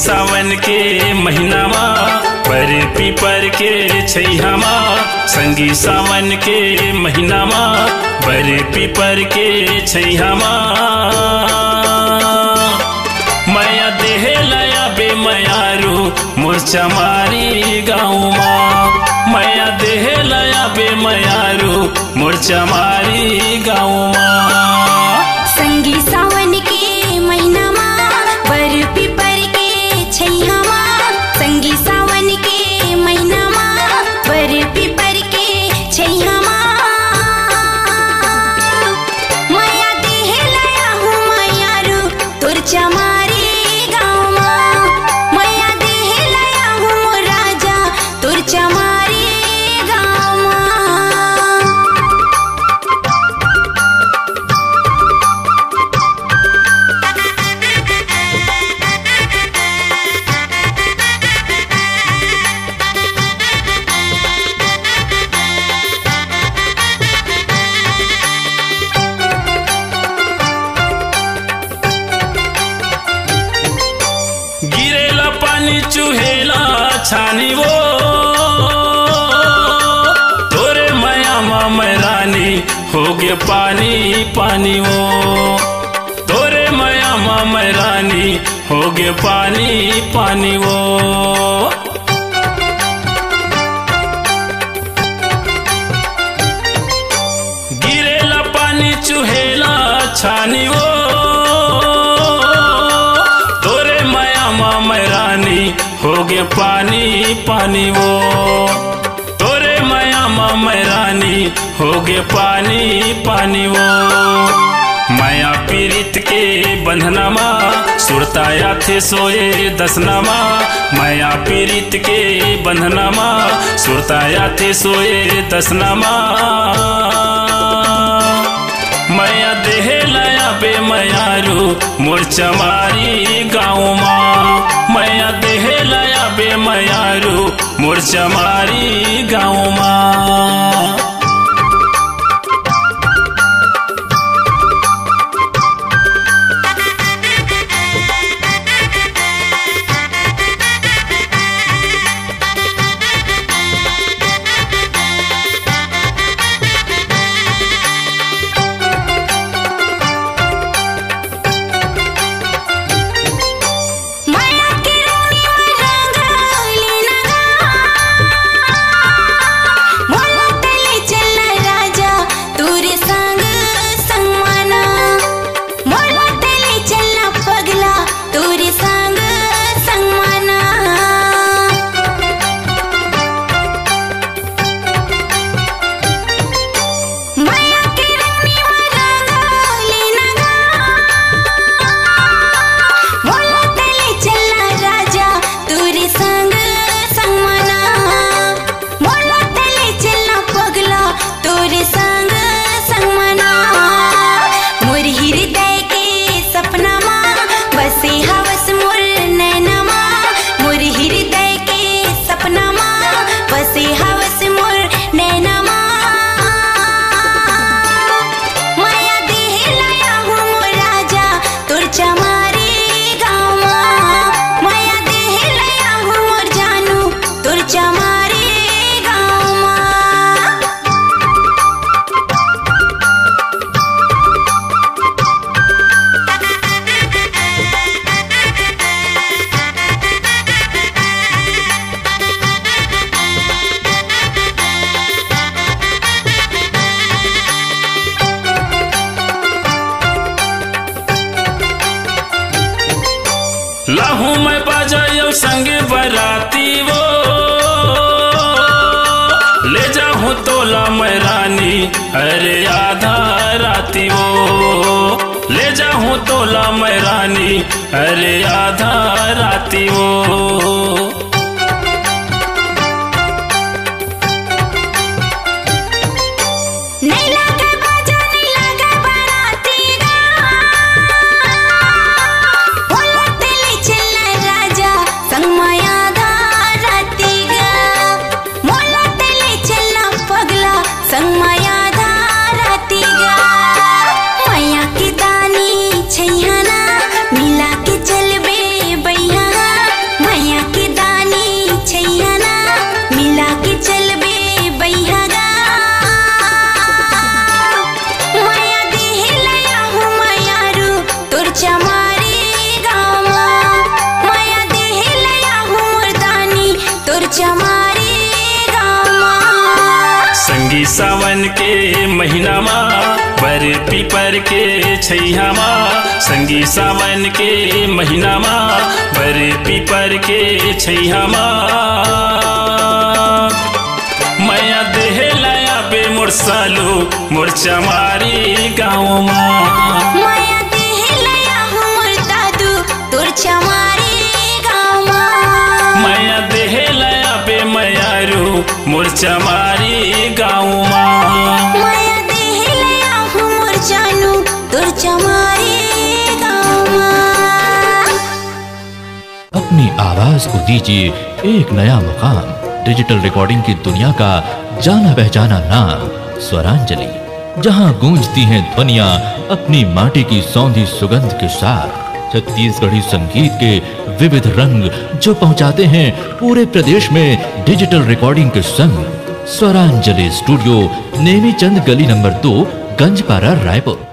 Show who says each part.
Speaker 1: सावन के महीना में पर पीपर के छैया में संगी सावन के महीना में पर पीपर के छैया में माया देह लया बे मयारू मूर्छा मारी गाँव माँ माया देह लया बे मयारू मूर्छा मारी गाँव माँ
Speaker 2: संगी सावन के महीना माँ पर पीपर के छैया माँ संगी सावन के महीना माँ पर पीपर के छैया माँ माया देह लया हूँ मयारू तुरचा मारी गाँव माँ माया देह लया हूँ राजा तुरचा मारी गाँव माँ
Speaker 1: गिरेला पानी चुहेला छानी वो तोरे माया मैं रानी हो गे पानी पानी वो तोरे माया मैं रानी हो गे पानी पानी वो गिरेला पानी चुहेला छानी वो मैं रानी हो गे पानी पानी वो तोरे माया मैं रानी हो गे पानी पानी वो माया पीरित के बंधना माँ सुरताया थे सोए दसना माँ माया पीरित के बंधना माँ सुरताया थे सोए दसना माँ माया देह लया बे मयारू मूर्छा मारी गाँव माँ माया देह लया बे मयारू मूर्छा मारी गाँव माँ लाहू मैं बजायो संगे बराती वो ले जाऊं तोला मैं रानी अरे आधा राती वो ले जाऊं तोला मैं रानी अरे आधा राती वो
Speaker 2: मैया के दानी छैया ना मिला के चलबे बैया
Speaker 1: संगी सावन के महीना माँ बर पीपर के छैया माँ, संगी सावन के महीना माँ बर पीपर के छैया माँ। मैया देहे लाया बे मोर सालू मोर चमारी गाँव माँ।
Speaker 2: माया देहे लया मोर दादू तोर चमारी गाँव माँ।
Speaker 1: मैया देहे लाया बे मैयारू मोर चमारी गाँव माँ।
Speaker 2: माया देहे लया मोर जानू तोर चमारी गाँव माँ।
Speaker 3: अपनी आवाज को दीजिए एक नया मुकाम। डिजिटल रिकॉर्डिंग की दुनिया का जाना पहचाना नाम स्वरांजलि, जहां गूंजती हैं ध्वनियां अपनी माटी की सौंधी सुगंध के साथ। छत्तीसगढ़ी संगीत के विविध रंग जो पहुंचाते हैं पूरे प्रदेश में डिजिटल रिकॉर्डिंग के संग। स्वरांजलि स्टूडियो, नेमीचंद गली नंबर 2, गंजपारा, रायपुर।